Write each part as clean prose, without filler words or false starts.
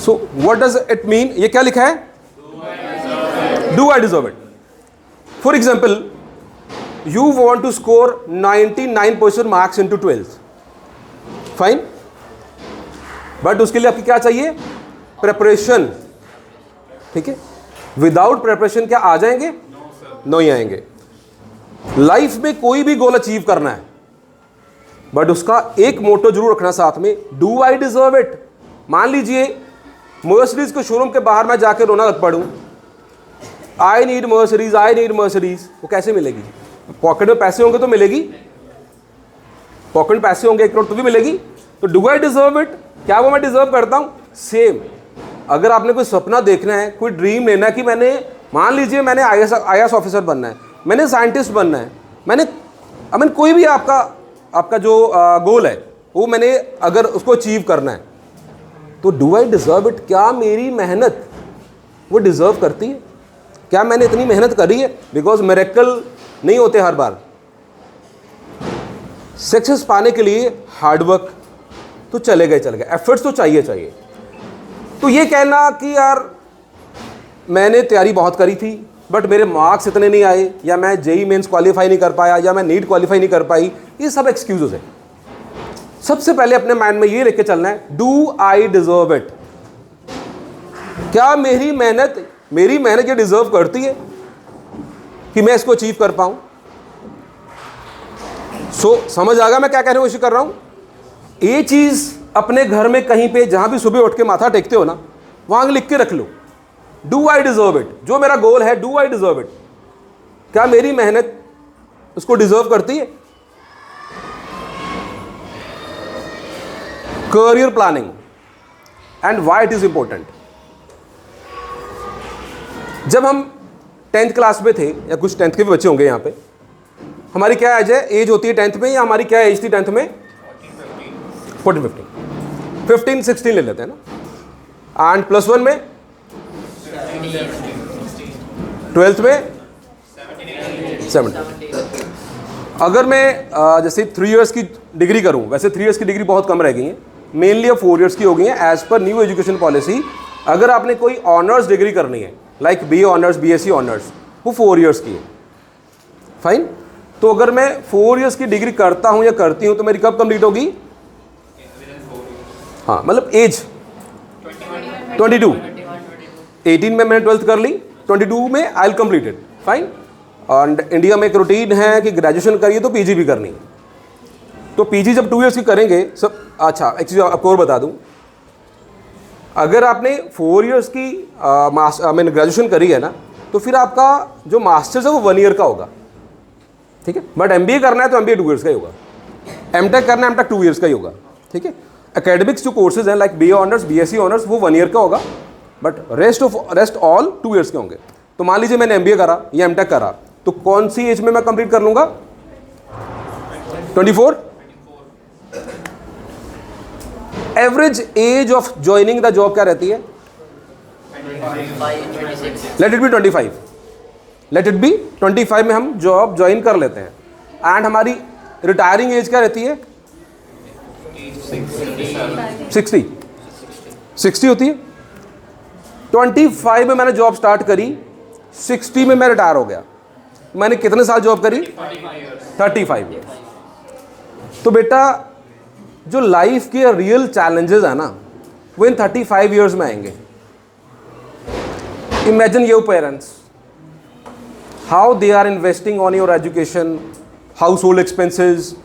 So what does it mean? ये क्या लिखा है? Do I deserve it. For example, you want to score 99% marks into 12th, fine, but उसके लिए आपकी क्या चाहिए? प्रेपरेशन. ठीक है, विदाउट प्रेपरेशन क्या आ जाएंगे? नहीं आएंगे. लाइफ में कोई भी गोल अचीव करना है, बट उसका एक मोटो जरूर रखना साथ में, डू आई डिजर्व इट. मान लीजिए मर्सिडीज के शोरूम के बाहर मैं जाके रोना लग पड़ूं, I need Mercedes, I need Mercedes, वो कैसे मिलेगी? पॉकेट में पैसे होंगे तो मिलेगी. पॉकेट में पैसे होंगे 1 करोड़ तो भी मिलेगी. तो डू आई डिजर्व इट? क्या वो मैं डिजर्व करता हूं? सेम. अगर आपने कोई सपना देखना है, कोई ड्रीम लेना है कि मैंने, मान लीजिए मैंने IAS ऑफिसर बनना है, मैंने साइंटिस्ट बनना है, मैंने कोई भी आपका जो गोल है वो मैंने अगर उसको अचीव करना है, तो डू आई डिजर्व इट? क्या मेरी मेहनत वो डिजर्व करती है? क्या मैंने इतनी मेहनत करी है? बिकॉज मिरेकल नहीं होते हर बार. सक्सेस पाने के लिए हार्डवर्क तो चले गए, एफर्ट्स तो चाहिए. तो ये कहना कि यार मैंने तैयारी बहुत करी थी बट मेरे मार्क्स इतने नहीं आए, या मैं जेई मेंस क्वालिफाई नहीं कर पाया, या मैं नीट क्वालिफाई नहीं कर पाई, ये सब एक्सक्यूजेस है. सबसे पहले अपने माइंड में ये लेके चलना है, डू आई डिजर्व इट? क्या मेरी मेहनत ये डिजर्व करती है कि मैं इसको अचीव कर पाऊं? समझ आ गया मैं क्या कहने की कोशिश कर रहा हूं? ये चीज अपने घर में कहीं पे जहां भी सुबह उठ के माथा टेकते हो ना, वहां लिख के रख लो, डू आई डिजर्व इट. जो मेरा गोल है, डू आई डिजर्व इट? क्या मेरी मेहनत उसको डिजर्व करती है? Career planning and why it is important. जब हम 10th क्लास में थे, या कुछ 10th के भी बच्चे होंगे यहाँ पे, हमारी क्या एज होती है 10th में, या हमारी क्या एज थी 10th में? 15 16 ले लेते हैं ना. एंड +1 में, 12th में 17. अगर मैं जैसे 3 इयर्स की डिग्री करूं, वैसे 3 इयर्स की डिग्री बहुत कम रह गई है, मेनली अब 4 इयर्स की हो गई है as per new education policy. अगर आपने कोई ऑनर्स डिग्री करनी है, like BA honours, BSc honours, वो 4 इयर्स की है, फाइन. तो अगर मैं 4 इयर्स की डिग्री करता हूं या करती हूं तो मेरी कब कंप्लीट होगी? हाँ, मतलब एज 22. 18 में मैंने 12th कर ली, 22 में I will complete it, fine. और इंडिया में एक रूटीन है कि ग्रेजुएशन करिए तो PG भी करनी है. तो PG जब 2 इयर्स की करेंगे सब. अच्छा, एक चीज़ आपको और बता दूं, अगर आपने 4 इयर्स की ग्रेजुएशन करी है ना, तो फिर आपका जो मास्टर्स है वो 1 ईयर का होगा, ठीक है. बट MBA करना है तो MBA 2 इयर्स का ही होगा. MTech करना है, MTech 2 इयर्स का ही होगा, ठीक है. एकेडमिक्स जो कोर्सेज हैं like BA honours, BSc honours, वो 1 ईयर का होगा, बट रेस्ट ऑल 2 इयर्स के होंगे. तो मान लीजिए मैंने MBA करा या MTech करा, तो कौन सी एज में मैं कंप्लीट कर लूँगा? 24. Average age of joining the job क्या रहती है? Late it B 25. Late it B 25 में हम जॉब ज्वाइन कर लेते हैं. एंड हमारी रिटायरिंग एज क्या रहती है? 60 होती है. 25 में मैंने जॉब स्टार्ट करी, 60 में मैं रिटायर हो गया. मैंने कितने साल जॉब करी? 35 ईयर्स. तो बेटा जो लाइफ के रियल चैलेंजेस है ना, वो इन 35 ईयर्स में आएंगे. Imagine your parents, how they are investing on your education, household expenses,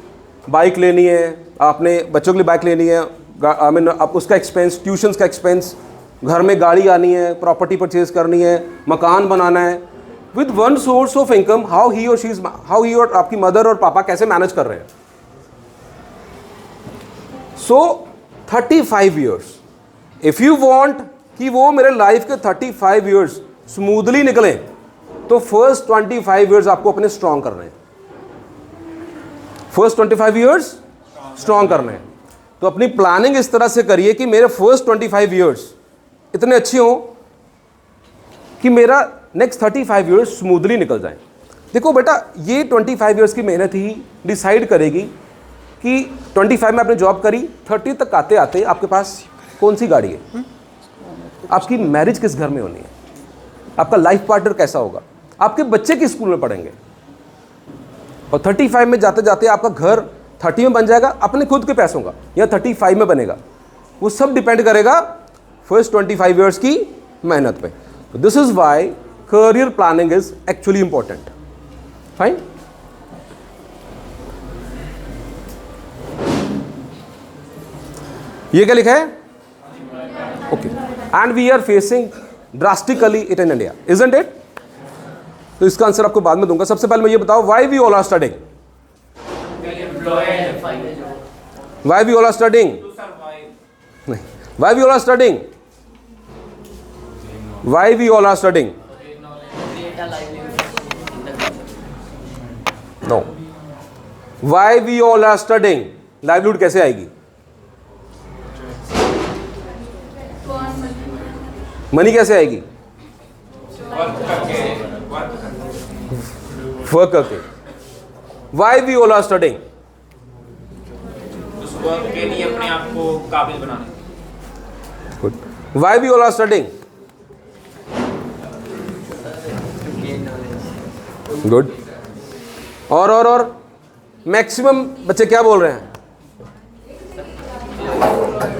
bike लेनी है, आपने बच्चों के लिए बाइक लेनी है, आप उसका एक्सपेंस, ट्यूशन्स का एक्सपेंस, घर में गाड़ी आनी है, प्रॉपर्टी परचेज करनी है, मकान बनाना है. With one source of income, how he और आपकी मदर और पापा कैसे मैनेज कर रहे हैं. सो 35 ईयर्स, इफ यू वांट कि वो मेरे लाइफ के 35 ईयर्स स्मूथली निकले, तो फर्स्ट 25 ईयर्स आपको अपने स्ट्रांग करने हैं. फर्स्ट 25 ईयर्स स्ट्रांग करने हैं. तो अपनी प्लानिंग इस तरह से करिए कि मेरे फर्स्ट 25 ईयर्स इतने अच्छे हों कि मेरा नेक्स्ट 35 ईयर्स स्मूथली निकल जाए. देखो बेटा, ये 25 ईयर्स की मेहनत ही डिसाइड करेगी कि 25 में आपने जॉब करी, 30 तक आते आते आपके पास कौन सी गाड़ी है, आपकी मैरिज किस घर में होनी है, आपका लाइफ पार्टनर कैसा होगा, आपके बच्चे किस स्कूल में पढ़ेंगे। और 35 में जाते जाते आपका घर 30 में बन जाएगा अपने खुद के पैसों का, या 35 में बनेगा, वो सब डिपेंड करेगा फर्स्ट 25 ईयर्स की मेहनत पे। This is why career planning is actually important. Fine. ये क्या लिखा है? Okay. And we are facing drastically it in India, isn't it? तो इसका आंसर आपको बाद में दूंगा। सबसे पहले मैं ये बताओ, why we all are studying? Why we all are studying? नहीं, why we all are studying? Why we all are studying? No. Why we all are studying? Livelihood कैसे आएगी? मनी कैसे आएगी? वर्क करके। Why we all are studying? उस work के लिए अपने आप को काबिल बनाने। Good. Why we all are studying? Good. और मैक्सिमम बच्चे क्या बोल रहे हैं?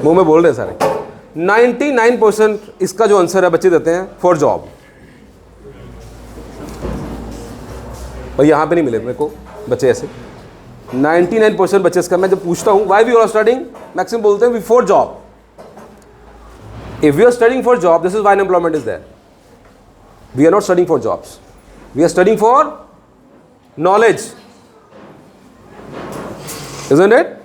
मुंह में बोल रहे हैं सारे। 99% इसका जो आंसर है बच्चे देते हैं फॉर जॉब। और यहाँ पे नहीं मिले मेरे को बच्चे ऐसे। 99% बच्चे इसका, मैं जब पूछता हूँ why we are studying, maximum बोलते हैं for job. If we are studying for job, this is why unemployment is there. We are not studying for jobs, we are studying for knowledge, isn't it?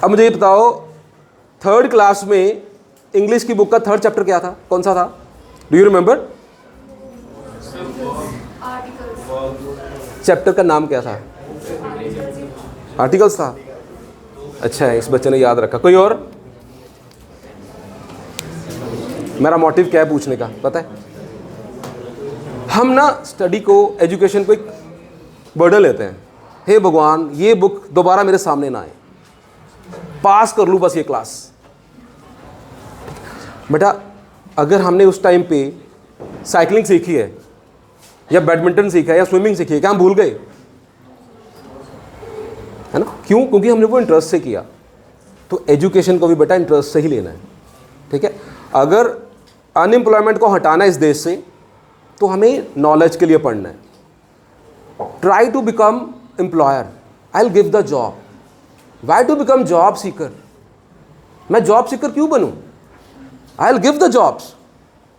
अब मुझे ये बताओ, 3rd class में English की book का 3rd chapter क्या था? कौन सा था? Do you remember? चैप्टर का नाम क्या था? आर्टिकल्स था। अच्छा है, इस बच्चे ने याद रखा। कोई और? मेरा मोटिव क्या है पूछने का पता है? हम ना स्टडी को, एजुकेशन को एक बर्डन लेते हैं। हे भगवान, ये बुक दोबारा मेरे सामने ना आए, पास कर लूँ बस ये क्लास। बेटा, अगर हमने उस टाइम पे साइकिलिंग सीखी है या बैडमिंटन सीखा है या स्विमिंग सीखी है, क्या हम भूल गए? है ना? क्यों? क्योंकि हमने वो इंटरेस्ट से किया। तो एजुकेशन को भी बेटा इंटरेस्ट से ही लेना है, ठीक है? अगर अनएम्प्लॉयमेंट को हटाना है इस देश से, तो हमें नॉलेज के लिए पढ़ना है। Try to become employer, I will give the job. Why to become job seeker? मैं जॉब सीकर क्यों बनूं? I will give the jobs.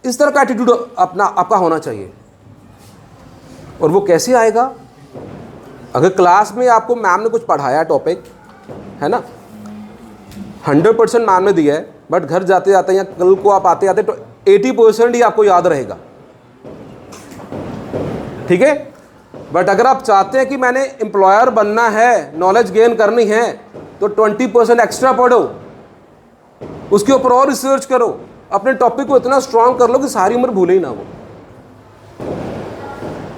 इस तरह का एटीट्यूड आपका होना चाहिए। और वो कैसे आएगा? अगर क्लास में आपको मैम ने कुछ पढ़ाया टॉपिक, है ना, 100% मैम ने दिया है, बट घर जाते जाते या कल को आप आते आते तो 80% ही आपको याद रहेगा, ठीक है? बट अगर आप चाहते हैं कि मैंने एम्प्लॉयर बनना है, नॉलेज गेन करनी है, तो 20% एक्स्ट्रा पढ़ो, उसके ऊपर और रिसर्च करो, अपने टॉपिक को इतना स्ट्रांग कर लो कि सारी उम्र भूले ही ना वो,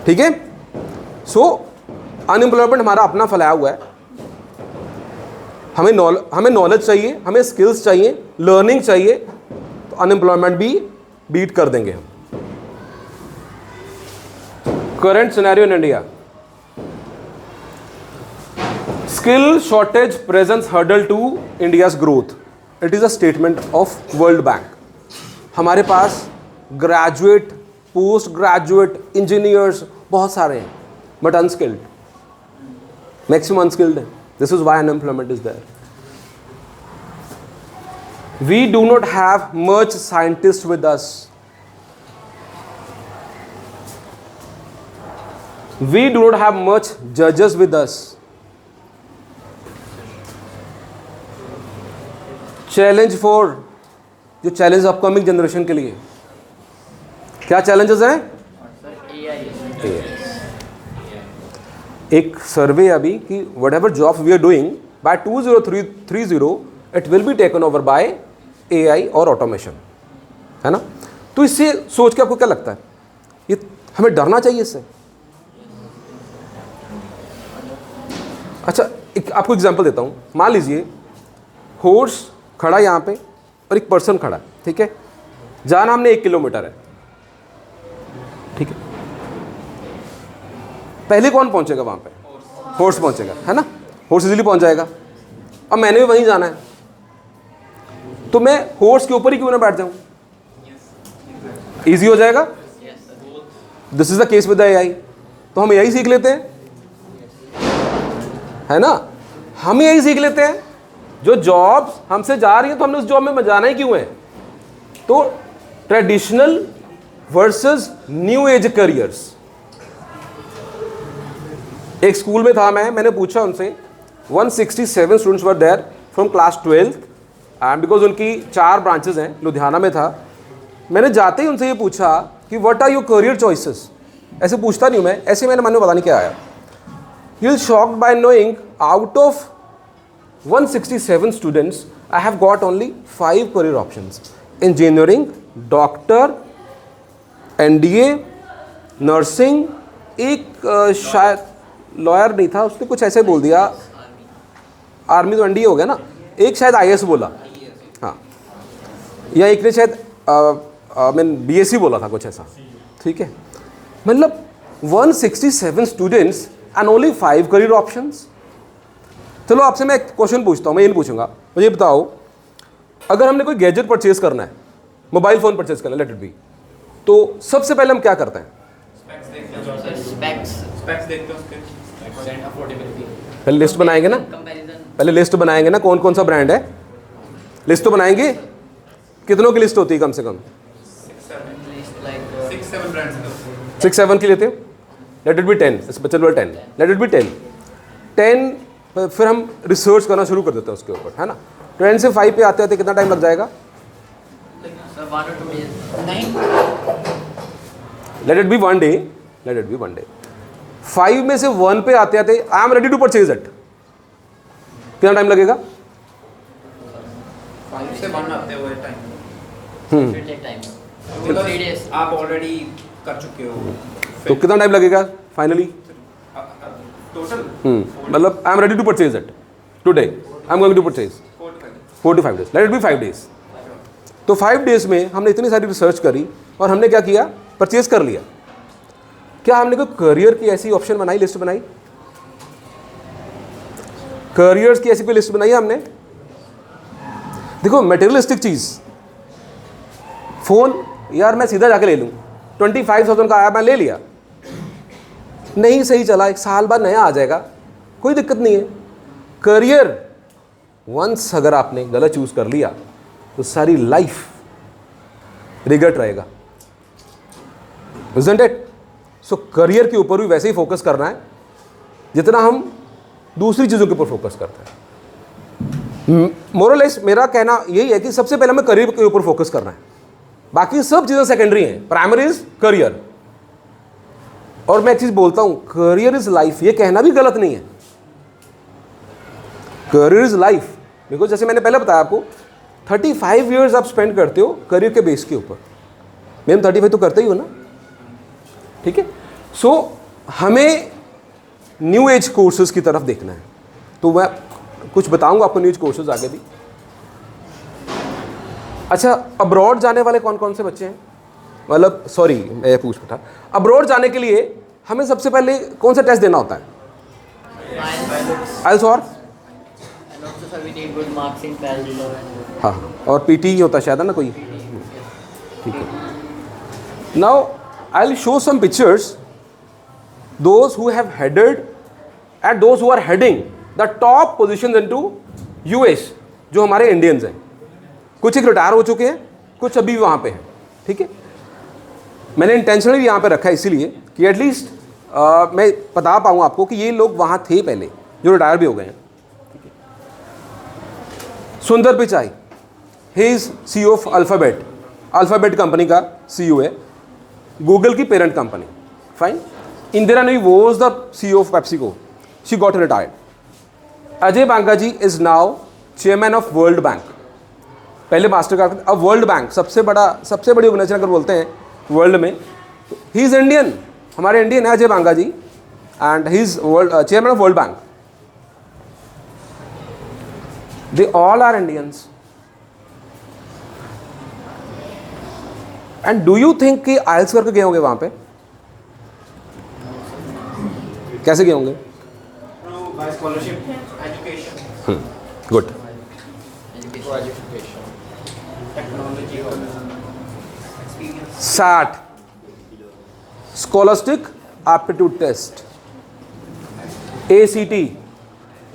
ठीक है? सो अनएम्प्लॉयमेंट हमारा अपना फैलाया हुआ है। हमें नॉलेज चाहिए, हमें स्किल्स चाहिए, लर्निंग चाहिए, तो अनएम्प्लॉयमेंट भी बीट कर देंगे हम। Current scenario in India, skill shortage presents hurdle to India's growth. It is a statement of World Bank. हमारे पास ग्रेजुएट, पोस्ट ग्रेजुएट इंजीनियर्स बहुत सारे हैं, बट अनस्किल्ड, मैक्सिमम अनस्किल्ड है। This is why unemployment is there. We do not have much scientist with us. We do not have much जजेस with us. Challenge for, जो challenge upcoming generation के लिए क्या challenges हैं? एक सर्वे अभी कि whatever job we are doing by 2030 it will be taken over by AI और ऑटोमेशन, है ना? तो इससे सोच के आपको क्या लगता है, ये हमें डरना चाहिए इससे? अच्छा, आपको एग्जांपल देता हूँ। मान लीजिए हॉर्स खड़ा यहाँ पे, और एक पर्सन खड़ा है, ठीक है, जहाँ नाम ने 1 किलोमीटर है, ठीक है, पहले कौन पहुंचेगा वहाँ पे? हॉर्स पहुंचेगा, है ना, हॉर्स इजीली पहुंच जाएगा। अब मैंने भी वहीं जाना है, तो मैं हॉर्स के ऊपर ही क्यों ना बैठ जाऊं, इजी हो जाएगा। This is the case with the AI. तो हम यही सीख लेते हैं, है ना, हम यही सीख लेते हैं। जो जॉब्स हमसे जा रही है तो हमने उस जॉब में जाना ही क्यों है। तो traditional versus new age careers. एक स्कूल में था मैंने पूछा उनसे, 167 students were there from class 12th and because उनकी 4 ब्रांचेस हैं, लुधियाना में था। मैंने जाते ही उनसे ये पूछा कि what are your career choices. ऐसे पूछता नहीं हूँ मैं, ऐसे मैंने मन में पता नहीं क्या आया। You will shocked bye knowing out of 167 students I have got only 5 career options. Engineering, doctor, NDA, nursing, एक शायद लॉयर नहीं था, उसने कुछ ऐसे बोल दिया, आर्मी तो एनडीए हो गया ना, एक शायद आईएएस बोला, हाँ, या एक ने शायद मैं बीएससी बोला था, कुछ ऐसा, ठीक है। मतलब 167 students and only 5 career options. चलो आपसे मैं एक क्वेश्चन पूछता हूँ, मैं ये नहीं पूछूंगा, मुझे बताओ, अगर हमने कोई गैजेट परचेज करना है, मोबाइल फ़ोन परचेज करना है, लेट इट बी, तो सबसे पहले हम क्या करते हैं? स्पेक्स देखते हो उसके, पहले लिस्ट बनाएंगे ना, पहले लिस्ट बनाएंगे ना, कौन कौन सा ब्रांड है, लिस्ट तो बनाएंगे। कितनों की लिस्ट होती है? कम से कम 6-7 ब्रांड्स 6-7 की लेते हो, लेट इट बी 10, चलो 10, लेट इट बी 10, फिर हम रिसर्च करना शुरू कर देते हैं उसके ऊपर, है ना। 10 से 5 पे आते आते कितना टाइम लग जाएगा? Let it be 1 day, let it be 1 day. 5 में से 1 पे आते आते I am ready to purchase it, कितना टाइम लगेगा? 5 से 1 आते हुए टाइम, आप ऑलरेडी कर चुके हो, तो कितना टाइम लगेगा फाइनली? टोटल मतलब I am ready to purchase it today, I am going to purchase 4 to 5 days, let it be 5 days। तो 5 days में हमने इतनी सारी रिसर्च करी और हमने क्या किया? परचेज कर लिया। क्या हमने कोई करियर की ऐसी ऑप्शन बनाई, लिस्ट बनाई? करियर्स की ऐसी कोई लिस्ट बनाई है हमने? देखो मटेरियलिस्टिक चीज, फोन यार मैं सीधा जाके ले लूं, 25,000 का आया, मैं ले लिया, नहीं सही चला, 1 साल बाद नया आ जाएगा, कोई दिक्कत नहीं है। करियर वंस अगर आपने गलत चूज कर लिया तो सारी लाइफ रिग्रेट रहेगा, isn't it? सो करियर के ऊपर भी वैसे ही फोकस करना है जितना हम दूसरी चीज़ों के ऊपर फोकस करते हैं। मोरलेस मेरा कहना यही है कि सबसे पहले हमें करियर के ऊपर फोकस करना है, बाकी सब चीज़ें सेकेंडरी हैं, प्राइमरी इज करियर। और मैं एक चीज़ बोलता हूँ, करियर इज लाइफ, ये कहना भी गलत नहीं है, करियर इज लाइफ। बिकॉज जैसे मैंने पहले बताया आपको, 35 ईयर्स आप स्पेंड करते हो करियर के बेस के ऊपर, मैम 35 तो करते ही हो ना, ठीक है। सो हमें न्यू एज कोर्सेज की तरफ देखना है, तो मैं कुछ बताऊंगा आपको न्यू एज कोर्सेज आगे भी। अच्छा, अब्रॉड जाने वाले कौन कौन से बच्चे हैं? मतलब सॉरी मैं पूछ रहा था, अब्रॉड जाने के लिए हमें सबसे पहले कौन सा टेस्ट देना होता है? आइल्स और हाँ, और पीटी ही होता है शायद, है ना कोई, ठीक है। Now I will show some pictures, those who have headed and those who are heading the top positions into US, जो हमारे इंडियंस हैं। कुछ एक रिटायर हो चुके हैं, कुछ अभी भी वहाँ पे हैं, ठीक है। मैंने इंटेंशनली यहाँ पे रखा है इसीलिए कि एटलीस्ट मैं बता पाऊँ आपको कि ये लोग वहाँ थे पहले, जो रिटायर भी हो गए हैं। Sundar Pichai, he is CEO of Alphabet, Alphabet company का CEO है, गूगल की parent company, fine. Indira Nooyi was the CEO of PepsiCo, she got retired. Ajay Banga ji is now chairman of World Bank, पहले मास्टर कार्ड, अब वर्ल्ड बैंक सबसे बड़ी ऑर्गेनाइजेशन अगर बोलते हैं वर्ल्ड में, ही इज इंडियन, हमारे इंडियन है Ajay Banga ji, and he is chairman of World Bank. They all are Indians. And do you think कि आइल्स करके गए होंगे वहाँ पे? कैसे गए होंगे? by scholarship, education, good. technology, experience. SAT, Scholastic Aptitude Test, ACT,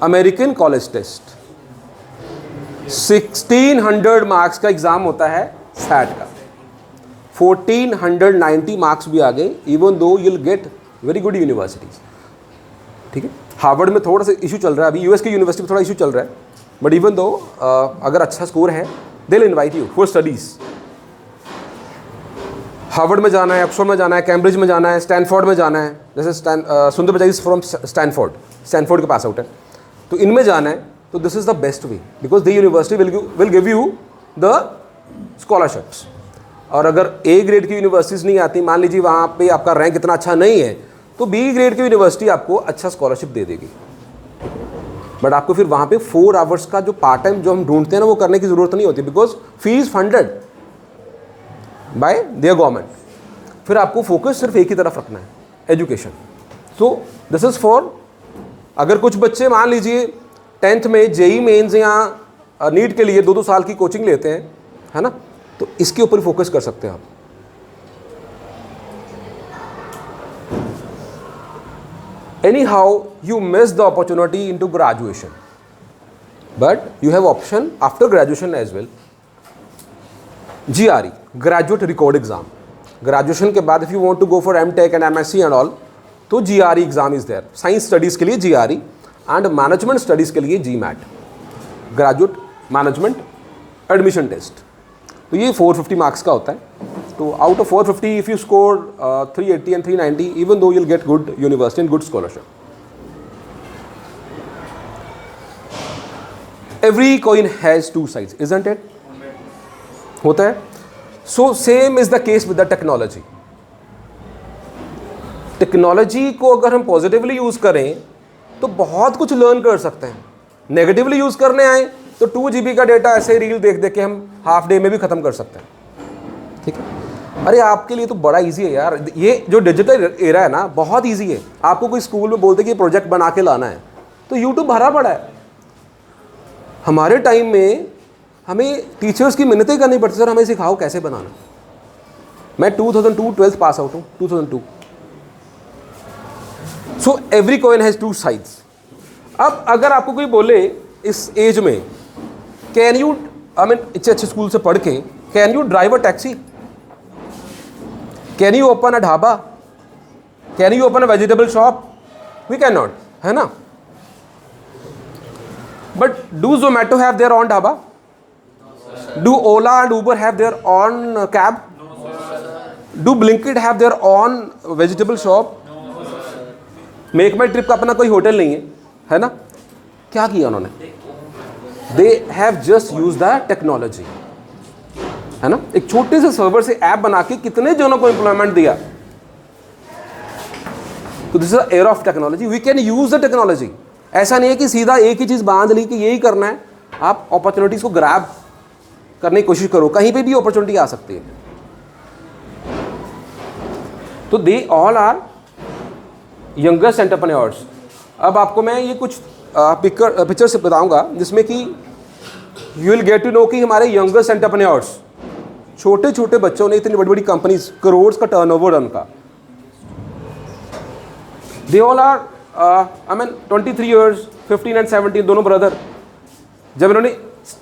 American College Test. 1600 marks का एग्जाम होता है SAT का. 1490 मार्क्स भी आ गए, even though you'll get very good universities. ठीक है, हार्वर्ड में थोड़ा सा इशू चल रहा है अभी, यूएस की यूनिवर्सिटी में थोड़ा इशू चल रहा है, बट इवन दो अगर अच्छा स्कोर है they will invite you for studies. Harvard में जाना है, ऑक्सफोर्ड में जाना है, कैम्ब्रिज में जाना है, स्टैनफोर्ड में जाना है. जैसे सुंदर बजाज फ्रॉम स्टैनफोर्ड के पास आउट है, तो इनमें जाना है, तो this is the best way because the university will give you the scholarships. और अगर ए ग्रेड की यूनिवर्सिटीज़ नहीं आती, मान लीजिए वहाँ पे आपका रैंक इतना अच्छा नहीं है, तो बी ग्रेड की यूनिवर्सिटी आपको अच्छा स्कॉलरशिप दे देगी. बट आपको फिर वहाँ पे 4 आवर्स का जो पार्ट टाइम जो हम ढूंढते हैं ना, वो करने की ज़रूरत नहीं होती because fees funded by there government. फिर आपको फोकस सिर्फ एक ही तरफ रखना है, education. So this is for, अगर कुछ बच्चे मान लीजिए 10th में जेई मेन्स या नीट के लिए 2-2 साल की कोचिंग लेते हैं, है ना, तो इसके ऊपर फोकस कर सकते हैं आप. Anyhow you miss the opportunity in to graduation, but you have option after graduation as well. GRE, graduate record exam. Graduation के बाद if you want to go for MTech and MSc and all, तो GRE exam is there. Science studies के लिए GRE एंड management studies के लिए GMAT, graduate management admission test. तो ये 450 मार्क्स का होता है. तो out of 450 if you score 380 and 390, even though you'll get good university and good scholarship. Every coin has 2 sides, isn't it? होता है. So same is the case with the technology. Technology को अगर हम positively use करें तो बहुत कुछ learn कर सकते हैं. नेगेटिवली यूज करने आए तो 2 GB का डेटा ऐसे रील देख देख के हम हाफ डे में भी खत्म कर सकते हैं. ठीक है, अरे आपके लिए तो बड़ा इजी है यार, ये जो डिजिटल एरा है ना, बहुत इजी है. आपको कोई स्कूल में बोलते कि प्रोजेक्ट बना के लाना है, तो यूट्यूब भरा पड़ा है. हमारे टाइम में हमें टीचर्स की मिन्नतें करनी पड़ती, सर हमें सिखाओ कैसे बनाना. मैं 2002 12th पास आउट हूँ, 2002. So every coin has 2 sides. अब अगर आपको कोई बोले इस एज में, कैन यू, आई मीन अच्छे स्कूल से पढ़ के, can you drive a taxi, can you open a dhaba, can you open a vegetable shop? We can not, है ना. But do Zomato have their own dhaba? Do Ola and Uber have their own cab? No, sir. Do Blinkit have their own vegetable shop? No, sir. Make My Trip का अपना कोई hotel नहीं है ना. क्या किया उन्होंने? They have just used the technology, है ना. एक छोटे से सर्वर से ऐप बना के कितने जनों को एम्प्लॉयमेंट दिया. तो this is the era of technology. We can use the technology. ऐसा नहीं है कि सीधा एक ही चीज़ बांध ली कि यही करना है. आप अपॉर्चुनिटीज़ को ग्रैब करने की कोशिश करो, कहीं पे भी अपॉर्चुनिटी आ सकती है. तो दे ऑल आर यंगेस्ट एंटरप्रेन्योर्स. अब आपको मैं ये कुछ पिक्चर से बताऊंगा जिसमें कि you will get to know कि हमारे यंगेस्ट एंटरप्रेन्योर्स, छोटे छोटे बच्चों ने इतनी बड़ी बड़ी कंपनीज, करोड़ का टर्नओवर उनका. दे all are I mean 23 years, 15 and 17, दोनों ब्रदर. जब इन्होंने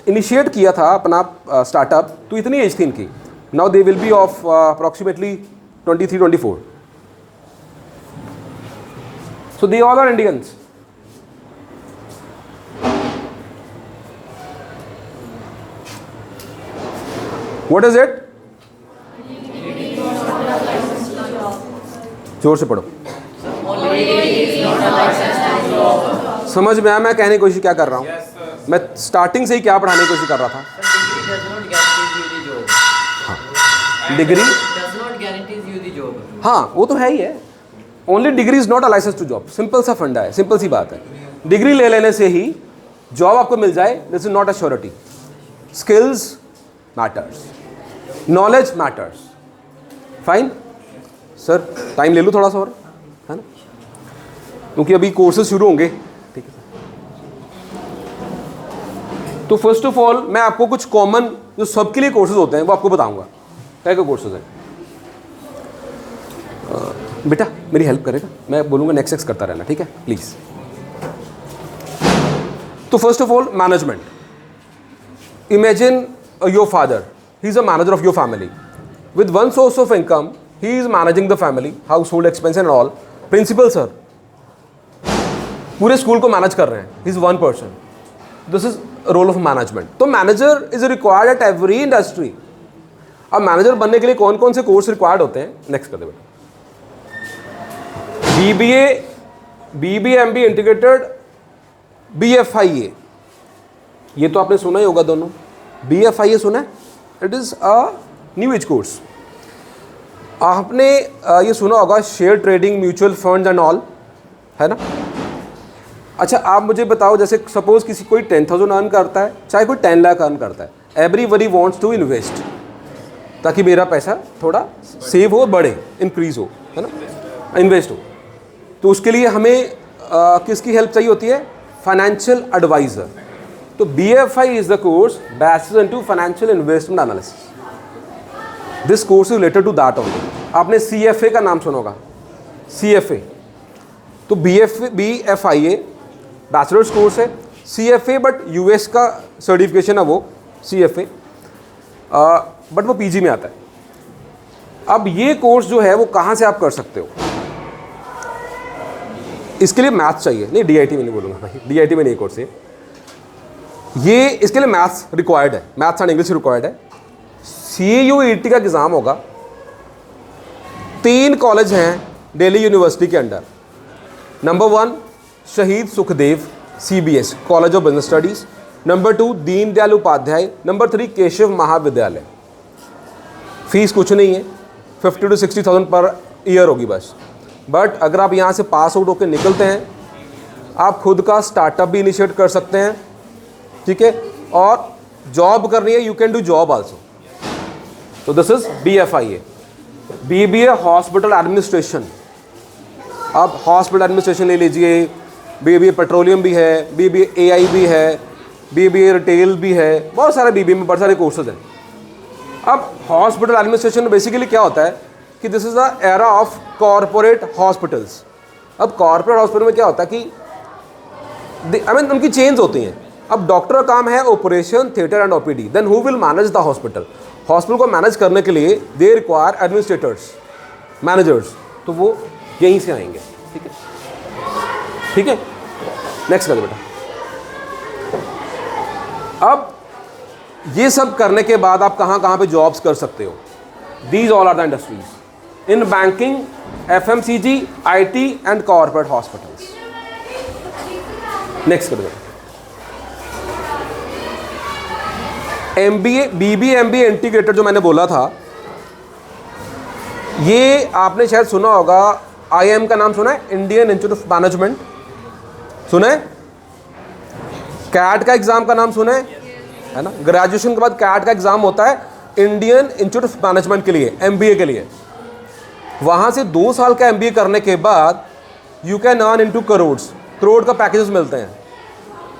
इनिशिएट किया था अपना स्टार्टअप, तो इतनी एज थी इनकी. Now they will be of approximately 23-24. So they all are Indians. What is it? जोर से पढ़ो. समझ में आया मैं कहने की कोशिश क्या कर रहा हूँ? मैं स्टार्टिंग से ही क्या पढ़ाने की कोशिश कर रहा था? डिग्री हाँ, वो तो है ही है. Only degree is not a licence to job. Simple सा फंडा है, सिंपल सी बात है. डिग्री ले लेने से ही जॉब आपको मिल जाए, this is not a surety. Skills matters, knowledge matters. Fine sir, time ले लूँ थोड़ा सा और, है ना, क्योंकि अभी कोर्सेज शुरू होंगे, ठीक है। तो फर्स्ट ऑफ ऑल मैं आपको कुछ कॉमन जो सबके लिए कोर्सेज होते हैं वो आपको बताऊंगा, क्या क्या कोर्सेज हैं। बेटा मेरी हेल्प करेगा, मैं बोलूँगा नेक्स्ट नेक्स्ट करता रहना, ठीक है प्लीज़। तो first of all management. Imagine your father, he is a manager of your family with one source of income, he is managing the family, household expense and all. Principal sir पूरे school को manage कर रहे हैं, he is one person, this is role of management. तो manager is required at every industry. अब manager बनने के लिए कौन कौन से कोर्स रिक्वायर्ड होते हैं, नेक्स्ट कर दे बेटा। BBA MBA इंटीग्रेटेड, BFIA, ये तो आपने सुना ही होगा दोनों। BFIA सुना है, it is a new age course. आपने ये सुना होगा share trading, mutual fund and all, है ना। अच्छा आप मुझे बताओ, जैसे सपोज किसी कोई 10,000 अर्न करता है, चाहे कोई 10 लाख अर्न करता है, एवरीबडी वांट्स टू इन्वेस्ट, ताकि मेरा पैसा थोड़ा सेव हो, बढ़े, इंक्रीज हो, है ना, इन्वेस्ट हो। तो उसके लिए हमें किसकी हेल्प चाहिए होती है, फाइनेंशियल एडवाइज़र। तो BFI is the course bachelor into financial investment analysis. This course is related to that only. आपने CFA का नाम सुना होगा, CFA। तो BFIA बैचलर्स कोर्स है, CFA बट US का सर्टिफिकेशन है वो CFA, बट वो PG में आता है। अब ये कोर्स जो है वो कहाँ से आप कर सकते हो, इसके लिए मैथ्स चाहिए, नहीं DIT में नहीं बोलूँगा भाई, DIT में नहीं कोर्स है ये, इसके लिए मैथ्स रिक्वायर्ड है, मैथ्स एंड इंग्लिश रिक्वायर्ड है। CUET का एग्ज़ाम होगा। 3 कॉलेज हैं दिल्ली यूनिवर्सिटी के under. Number 1 Shaheed Sukhdev CBS college of business studies, number 2 Deendayal Upadhyaya, number 3 Keshav Mahavidyalaya. Fees कुछ नहीं है, 50 to 60,000 पर ईयर होगी बस। बट अगर आप यहाँ से पास आउट होकर निकलते हैं, आप खुद का स्टार्टअप भी इनिशिएट कर सकते हैं, ठीक है, और जॉब करनी है, you can do job also. तो this is BFIA। BBA hospital administration, अब हॉस्पिटल एडमिनिस्ट्रेशन ले लीजिए, BBA पेट्रोलियम भी है, BBA AI भी है, BBA रिटेल भी है, बहुत सारे BBA में बहुत सारे कोर्सेज हैं। अब हॉस्पिटल एडमिनिस्ट्रेशन बेसिकली क्या होता है कि this is the era of corporate hospitals. अब कॉरपोरेट हॉस्पिटल में क्या होता है कि उनकी चेंज होती हैं। अब डॉक्टर का काम है operation, theatre and OPD, then who will manage the hospital. Hospital को मैनेज करने के लिए दे रिक्वायर एडमिनिस्ट्रेटर्स, मैनेजर्स, तो वो यहीं से आएंगे, ठीक है, ठीक है। नेक्स्ट कर दो बेटा। अब ये सब करने के बाद आप कहाँ कहाँ पे जॉब्स कर सकते हो, these all are the industries in banking, FMCG, IT and corporate hospitals. Next कर दो। BBA MBA इंटीग्रेटेड जो मैंने बोला था, ये आपने शायद सुना होगा, IIM का नाम सुना है, इंडियन इंस्टीट्यूट ऑफ मैनेजमेंट, सुना है। CAT का एग्जाम का नाम सुना है ना। ग्रेजुएशन के बाद CAT का एग्जाम होता है इंडियन इंस्टीट्यूट ऑफ मैनेजमेंट के लिए, MBA के लिए। वहाँ से 2 साल का MBA करने के बाद you can earn into crore का पैकेजेस मिलते हैं।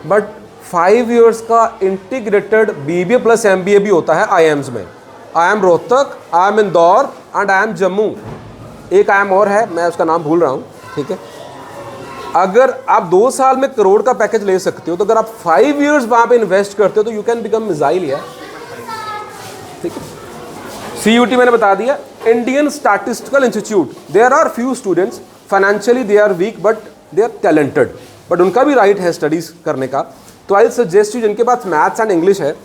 बट 5 इयर्स का इंटीग्रेटेड BBA प्लस MBA भी होता है IIMs में। IIM Rohtak, IIM Indore and IIM Jammu, एक IIM और है, मैं उसका नाम भूल रहा हूँ, ठीक है। अगर आप 2 साल में करोड़ का पैकेज ले सकते हो, तो अगर आप 5 इयर्स वहाँ पे इन्वेस्ट करते हो तो यू कैन बिकम मिसाइल यार, ठीक है। CUT मैंने बता दिया, Indian statistical institute, there are few students, financially they are weak but they are talented, but उनका भी राइट है स्टडीज़ करने का। तो आई सजेस्ट यू, जिनके पास मैथ्स एंड इंग्लिश है,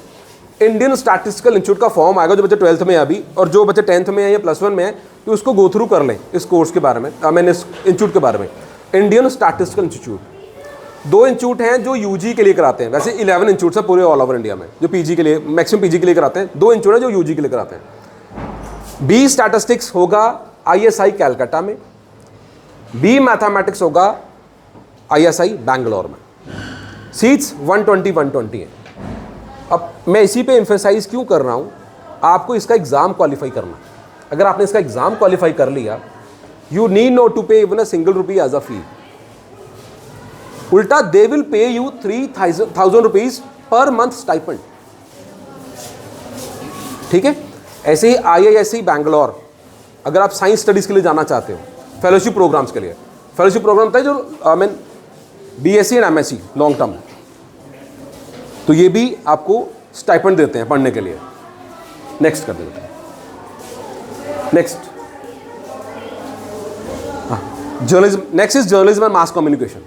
इंडियन स्टैटिस्टिकल इंस्टीट्यूट का फॉर्म आएगा, जो बच्चे 12th में है अभी, और जो बच्चे 10th में है या +1 में है, तो उसको गो थ्रू कर लें इस कोर्स के बारे में, मैंने इस इंस्टीट्यूट के बारे में। इंडियन स्टैटिस्टिकल इंस्टीट्यूट, 2 इंस्टीट्यूट हैं जो UG के लिए कराते हैं, वैसे 11 इंस्टीट्यूट्स हैं पूरे ऑल ओवर इंडिया में जो PG के लिए, मैक्सिमम PG के लिए कराते हैं। 2 इंस्टीट्यूट हैं जो UG के लिए कराते हैं। B स्टैटिस्टिक्स होगा ISI कैलकाटा में, B मैथमेटिक्स होगा ISI बैंगलोर में। सीट्स 120 हैं। अब मैं इसी पे एम्फेसाइज क्यों कर रहा हूँ, आपको इसका एग्ज़ाम क्वालिफाई करना, अगर आपने इसका एग्ज़ाम क्वालिफाई कर लिया, you need not to pay even a single rupee as a fee. उल्टा they will pay you 3,000 rupees per month stipend. ठीक है। ऐसे ही IISc बैंगलोर, अगर आप साइंस स्टडीज़ के लिए जाना चाहते हो, फेलोशिप प्रोग्राम्स के लिए, फेलोशिप प्रोग्राम था जो mean BSc and MSc long term, तो ये भी आपको स्टाइपेंड देते हैं पढ़ने के लिए। नेक्स्ट कर देते हैं। Next journalism. Next is journalism and mass communication.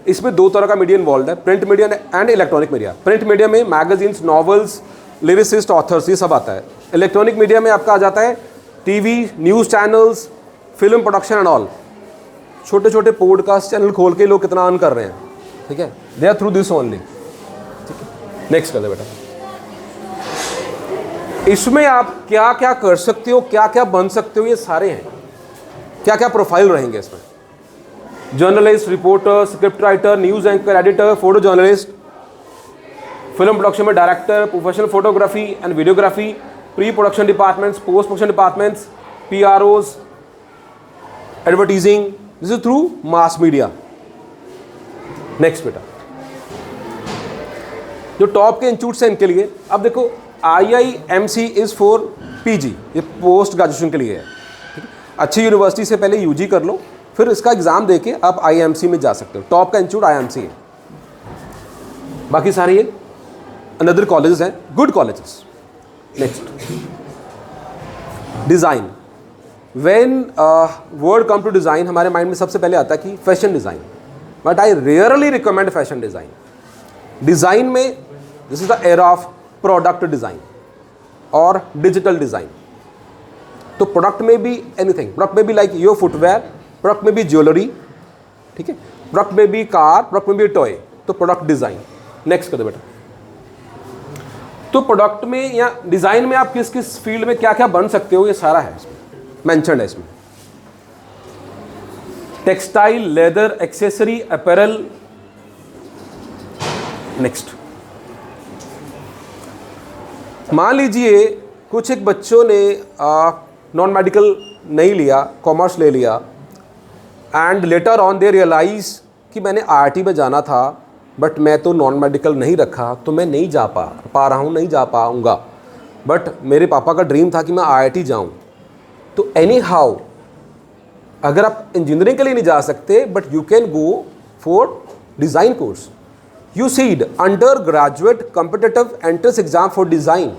इसमें दो तरह का मीडिया इन्वॉल्व है, print media and electronic media. Print media में मैगजीन्स, नॉवेल्स, लिरिसिस्ट, ऑथर्स, ये सब आता है। इलेक्ट्रॉनिक मीडिया में आपका आ जाता है TV, news channels, film production and all. छोटे छोटे पॉडकास्ट चैनल खोल के लोग कितना अर्न कर रहे हैं। ठीक है, they are through this only. ठीक है, नेक्स्ट कर दे बेटा। इसमें आप क्या क्या कर सकते हो, क्या क्या बन सकते हो, ये सारे हैं। क्या क्या प्रोफाइल रहेंगे इसमें? Journalist, reporter, script writer, news anchor, editor, photo journalist, film production में director, professional photography and videography, pre production departments, post production departments, PROs, advertising. This is through mass media. Next बेटा, जो top के institutes हैं इनके लिए, अब देखो IIMC is for PG, ये पोस्ट ग्रेजुएशन के लिए है। ठीक है, अच्छी यूनिवर्सिटी से पहले UG कर लो, फिर इसका एग्जाम देके आप IIMC में जा सकते हो। टॉप का इंस्टीट्यूट IIMC है, बाकी सारे ये अनदर कॉलेजेस हैं, good colleges. Next, design. When word come to design, हमारे माइंड में सबसे पहले आता है कि fashion design, but I rarely recommend fashion design. Design में this is the era of product design और डिजिटल डिज़ाइन। तो प्रोडक्ट में भी एनीथिंग, प्रोडक्ट में भी लाइक योर फुटवेयर, प्रोडक्ट में भी ज्वेलरी, ठीक है, प्रोडक्ट में भी कार, प्रोडक्ट में भी टॉय, तो प्रोडक्ट डिज़ाइन। नेक्स्ट कर दो बेटा। तो प्रोडक्ट में या डिज़ाइन में आप किस किस फील्ड में क्या क्या बन सकते हो, ये सारा है इसमें मेंशन है। इसमें textile, leather, accessory, apparel. Next, मान लीजिए कुछ एक बच्चों ने नॉन मेडिकल नहीं लिया, कॉमर्स ले लिया, and later on they realise कि मैंने IIT में जाना था, बट मैं तो नॉन मेडिकल नहीं रखा, तो मैं नहीं जा पा रहा हूँ, नहीं जा पाऊँगा, बट मेरे पापा का ड्रीम था कि मैं IIT जाऊँ। तो एनी हाउ, अगर आप इंजीनियरिंग के लिए नहीं जा सकते, but you can go for design course. UCED, Undergraduate Competitive Entrance Exam for Design.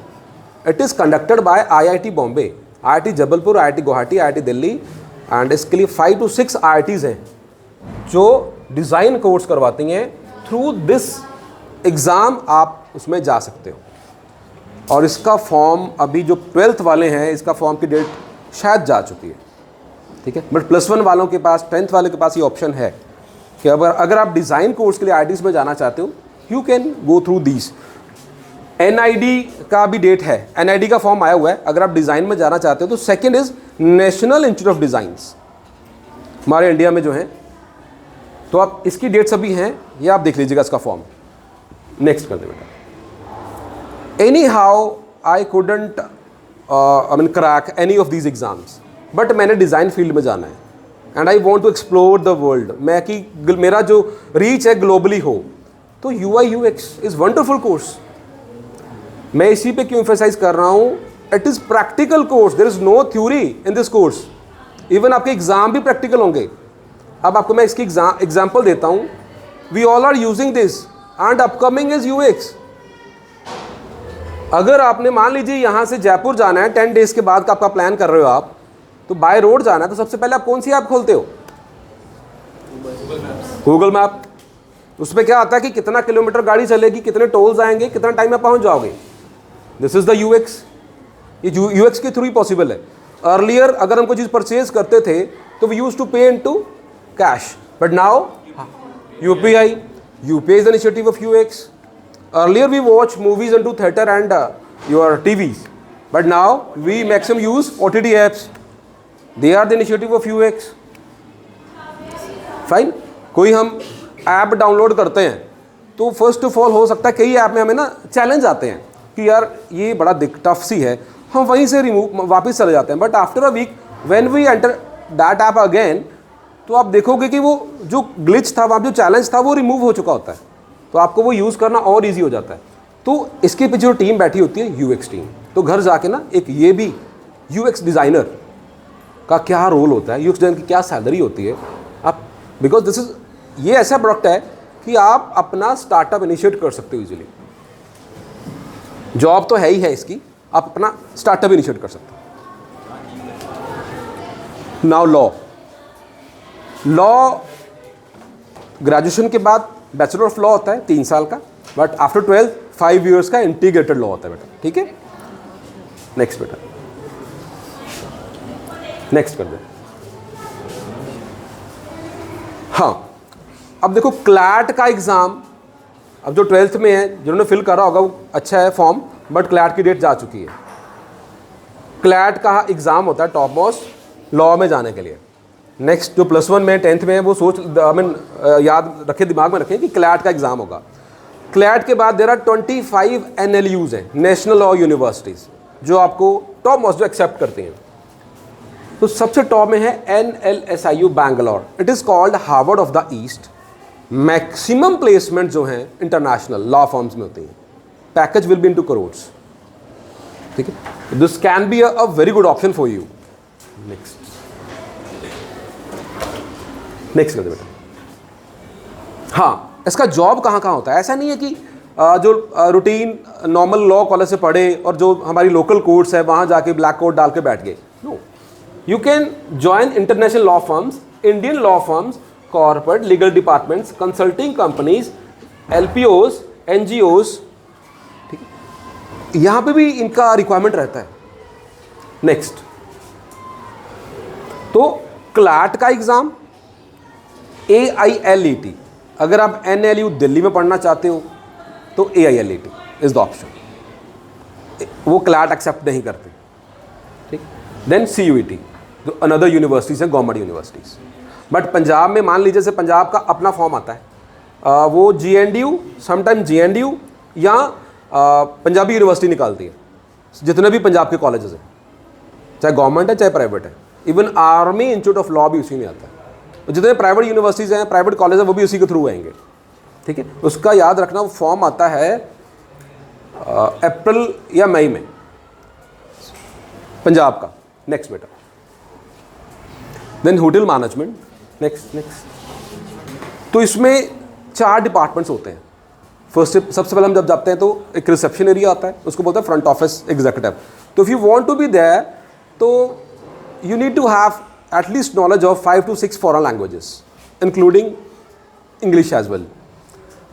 It is conducted by IIT Bombay, IIT Jabalpur, IIT Guwahati, IIT Delhi, and इसके लिए 5 to 6 IITs हैं जो डिज़ाइन कोर्स करवाती हैं। थ्रू दिस एग्ज़ाम आप उसमें जा सकते हो। और इसका फॉर्म अभी जो 12th वाले हैं, इसका फॉर्म की डेट शायद जा चुकी है। ठीक है, बट +1 वालों के पास, 10th वाले के पास ये ऑप्शन है कि अगर आप डिज़ाइन कोर्स के लिए IITs में जाना चाहते हो, you can go through these. NID का भी डेट है, NID का फॉर्म आया हुआ है अगर आप डिज़ाइन में जाना चाहते हो। तो second is national institute of designs, हमारे इंडिया में जो है, तो आप इसकी डेट्स अभी हैं, ये आप देख लीजिएगा इसका फॉर्म। नेक्स्ट कर दे बेटा। Anyhow I couldn't crack any of these exams, but मैंने डिज़ाइन फील्ड में जाना है and I want to explore the world. मैं कि मेरा जो रीच है ग्लोबली हो, तो UI UX is wonderful course. मैं इसी पे क्यों एम्फेसाइज कर रहा हूँ, it is practical course, there is no theory in this course. Even आपके एग्जाम भी प्रैक्टिकल होंगे। अब आपको मैं इसकी एग्जाम्पल देता हूँ। We all are using this and upcoming is UX। अगर आपने मान लीजिए यहाँ से जयपुर जाना है, 10 डेज के बाद का आपका प्लान कर रहे हो आप, तो बाय रोड जाना है, तो सबसे पहले आप कौन सी ऐप खोलते हो? Google map. उसमें क्या आता है कि कितना किलोमीटर गाड़ी चलेगी, कितने टोल्स आएंगे, कितना टाइम में पहुंच जाओगे। This is the UX। ये UX के थ्रू ही पॉसिबल है। अर्लियर अगर हम कोई चीज़ परचेज करते थे तो वी यूज टू पे into cash, but now UPI is the initiative of UX. Earlier we watch movies into theater and your TVs, but now we maximum use OTT apps. They are the initiative of UX. Fine. कोई हम app download करते हैं तो first of all हो सकता है कई app में हमें ना चैलेंज आते हैं कि यार ये बड़ा टफ सी है, हम वहीं से रिमूव वापस चले जाते हैं, but after a week when we enter that app again, तो आप देखोगे कि वो जो ग्लिच था, वहाँ जो चैलेंज था वो रिमूव हो चुका होता है, तो आपको वो यूज़ करना और ईजी हो जाता है। तो इसके पीछे जो टीम बैठी होती है यूएक्स टीम, तो घर जाके ना एक ये भी यूएक्स डिज़ाइनर का क्या रोल होता है, यूएक्स डिज़ाइनर की क्या सैलरी होती है, आप बिकॉज दिस इज ये ऐसा प्रोडक्ट है कि आप अपना स्टार्टअप इनिशिएट कर सकते हो इजीली। जॉब तो है ही है इसकी, आप अपना स्टार्टअप इनिशिएट कर सकते हो। नाउ लॉ ग्रेजुएशन के बाद बैचलर ऑफ लॉ होता है 3 साल का, बट आफ्टर 12 5 इयर्स का इंटीग्रेटेड लॉ होता है बेटा, ठीक है। नेक्स्ट बेटा, नेक्स्ट कर दे। हाँ, अब देखो क्लैट का एग्ज़ाम, अब जो 12th में है जिन्होंने फिल करा होगा वो अच्छा है फॉर्म, बट क्लैट की डेट जा चुकी है। क्लैट का एग्ज़ाम होता है टॉप मोस्ट लॉ में जाने के लिए। नेक्स्ट जो +1 में 10th में है वो सोच याद रखे, दिमाग में रखें कि क्लैट का एग्ज़ाम होगा। क्लैट के बाद देयर आर 25 NLUs हैं, नेशनल लॉ यूनिवर्सिटीज़, जो आपको टॉप मोस्ट जो एक्सेप्ट करती हैं। तो सबसे टॉप में है NLSIU Bangalore, it is called Harvard of the east. Maximum placement जो हैं इंटरनेशनल लॉ फर्म्स में होती हैं, package will be into crores, ठीक है। This can be a very good option for you. Next कर दो बेटा। हाँ, इसका जॉब कहाँ कहाँ होता है, ऐसा नहीं है कि जो रूटीन नॉर्मल लॉ कॉलेज से पढ़े और जो हमारी लोकल कोर्ट्स है वहाँ जाके ब्लैक कोट डाल के बैठ गए। No, you can join international law firms, Indian law firms, corporate legal departments, consulting companies, LPOs, NGOs, ठीक है, यहाँ पे भी इनका रिक्वायरमेंट रहता है। नेक्स्ट, तो क्लैट का एग्ज़ाम, AILET, अगर आप NLU दिल्ली में पढ़ना चाहते हो तो AILET इज द ऑप्शन, वो क्लैट एक्सेप्ट नहीं करते, ठीक। देन CUET, जो अनदर यूनिवर्सिटीज़ हैं, गवर्नमेंट यूनिवर्सिटीज़। बट पंजाब में मान लीजिए से पंजाब का अपना फॉर्म आता है, वो GNDU, समटाइम GNDU या पंजाबी यूनिवर्सिटी निकालती है, जितने भी पंजाब के कॉलेजेस हैं, चाहे गवर्नमेंट है चाहे प्राइवेट है। Even army institute of law भी उसी में आता है। जितने प्राइवेट यूनिवर्सिटीज़ हैं, प्राइवेट कॉलेज हैं, वो भी उसी के थ्रू आएंगे, ठीक है। उसका याद रखना, वो फॉर्म आता है अप्रैल या मई में, पंजाब का। नेक्स्ट बेटा, देन होटल मैनेजमेंट। नेक्स्ट। तो इसमें 4 डिपार्टमेंट्स होते हैं। फर्स्ट, सबसे पहले हम जब जाते हैं तो एक रिसेप्शन एरिया आता है, उसको बोलते हैं फ्रंट ऑफिस एग्जीक्यूटिव। तो if you want to be there, तो you need to have at least knowledge of 5 to 6 foreign languages, including English as well,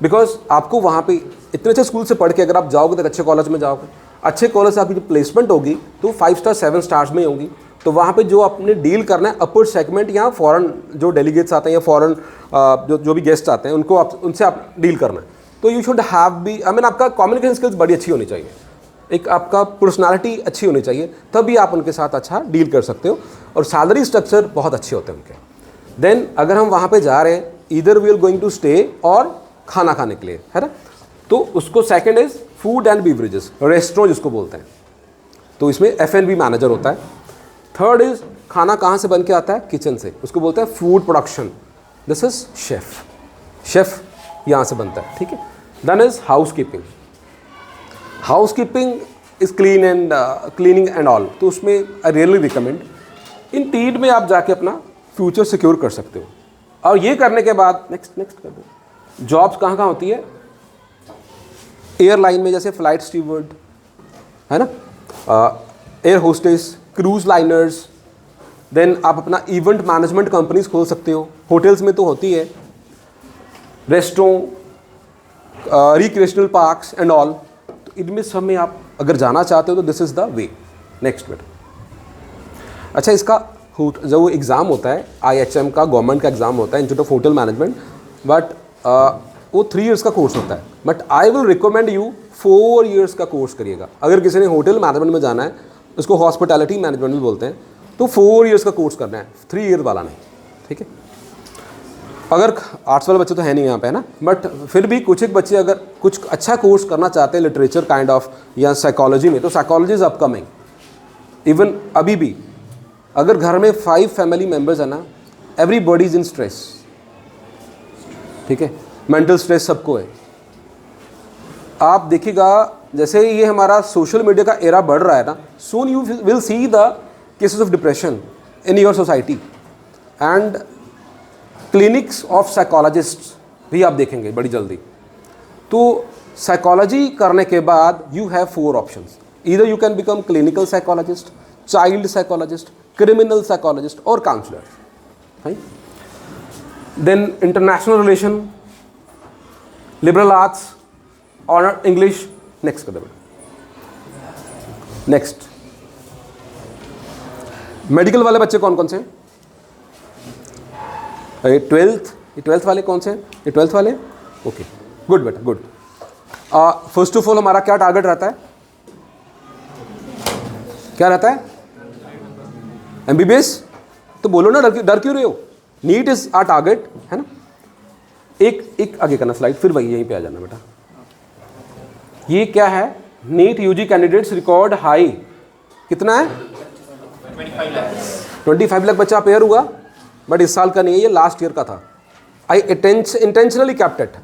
because आपको वहाँ पे इतने अच्छे स्कूल से पढ़ के अगर आप जाओगे तो अच्छे कॉलेज में जाओगे, अच्छे कॉलेज से आपकी जो प्लेसमेंट होगी तो 5 स्टार 7 स्टार्स में होगी। तो वहाँ पे जो आपने डील करना है अपर सेगमेंट या फॉरेन जो डेलीगेट्स आते हैं या फॉरेन जो भी गेस्ट आते हैं उनको उनसे आप डील करना है। तो यू शुड हैव बी, आपका कम्युनिकेशन स्किल्स बड़ी अच्छी होनी चाहिए, एक आपका पर्सनालिटी अच्छी होनी चाहिए, तभी आप उनके साथ अच्छा डील कर सकते हो। और सैलरी स्ट्रक्चर बहुत अच्छे होते हैं उनके। देन अगर हम वहाँ पे जा रहे हैं, either we are going to stay और खाना खाने के लिए, है ना, तो उसको second is food and beverages, restaurant जिसको बोलते हैं, तो इसमें F&B मैनेजर होता है। थर्ड इज खाना कहाँ से बन के आता है, किचन से, उसको बोलते हैं food production, this is chef यहाँ से बनता है, ठीक है। Then is housekeeping is cleaning and all, तो उसमें आई रियली रिकमेंड इन 3 में आप जाके अपना फ्यूचर सिक्योर कर सकते हो। और ये करने के बाद नेक्स्ट कर दो। जॉब्स कहाँ कहाँ होती है, एयरलाइन में जैसे फ्लाइट स्टीवर्ड है ना, air hostess, cruise liners. Then आप अपना इवेंट मैनेजमेंट कंपनीज खोल सकते हो, होटल्स में तो होती है, restaurant, recreational parks and all. तो इनमें सब में आप अगर जाना चाहते हो तो this is the way. Next बेटा, अच्छा, इसका जो वो एग्ज़ाम होता है IHM का, गवर्नमेंट का एग्ज़ाम होता है, institute of hotel management, but वो 3 इयर्स का कोर्स होता है। But I will recommend you 4 years का कोर्स करिएगा। अगर किसी ने होटल मैनेजमेंट में जाना है, उसको हॉस्पिटैलिटी मैनेजमेंट भी बोलते हैं, तो 4 इयर्स का कोर्स करना है, 3 ईयर वाला नहीं, ठीक है। अगर आर्ट्स वाले बच्चे तो है नहीं यहाँ पे, है ना, बट फिर भी कुछ एक बच्चे अगर कुछ अच्छा कोर्स करना चाहते हैं, लिटरेचर काइंड ऑफ या साइकोलॉजी में, तो साइकोलॉजी इज अपकमिंग, इवन अभी भी अगर घर में 5 फैमिली मेम्बर्स है ना, एवरीबॉडी इज इन स्ट्रेस, ठीक है, मेंटल स्ट्रेस सबको है। आप देखिएगा जैसे ये हमारा सोशल मीडिया का एरा बढ़ रहा है ना, soon you will see the cases of depression in your society and clinics of psychologist भी आप देखेंगे बड़ी जल्दी। तो साइकोलॉजी करने के बाद you have 4 options, either you can become clinical psychologist, child psychologist, criminal psychologist और counsellor, right. Then international relation, liberal arts, honour English, next कर दो। नेक्स्ट मेडिकल वाले बच्चे कौन कौन से हैं? ये 12th वाले कौन से हैं? ये 12th वाले, ओके, गुड बेटा, गुड। फर्स्ट ऑफ ऑल हमारा क्या टारगेट रहता है? क्या रहता है? एमबीबीएस। तो बोलो ना, डर क्यों रहे हो? नीट इज आवर टारगेट, है ना। एक आगे करना स्लाइड, फिर वही यहीं पे आ जाना बेटा। ये क्या है? NEET UG candidates record high कितना है? 25 लाख बच्चा अपेयर हुआ, बट इस साल का नहीं है, ये लास्ट ईयर का था। आई इंटेंशनली कैप्ट इट